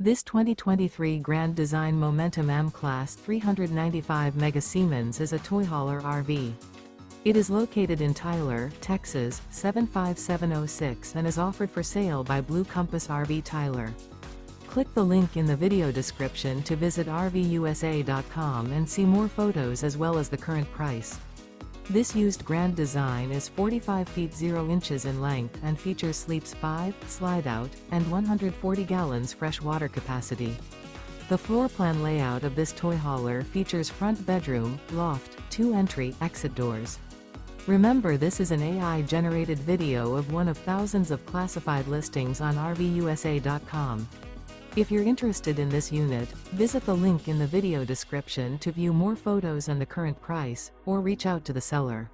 This 2023 Grand Design Momentum M-Class 395 Mega Siemens is a toy hauler RV. It is located in Tyler, Texas, 75706 and is offered for sale by Blue Compass RV Tyler. Click the link in the video description to visit RVUSA.com and see more photos as well as the current price. This used Grand Design is 45 feet 0 inches in length and features sleeps 5, slide-out, and 140 gallons fresh water capacity. The floor plan layout of this toy hauler features front bedroom, loft, 2 entry, exit doors. Remember, this is an AI-generated video of one of thousands of classified listings on RVUSA.com. If you're interested in this unit, visit the link in the video description to view more photos and the current price, or reach out to the seller.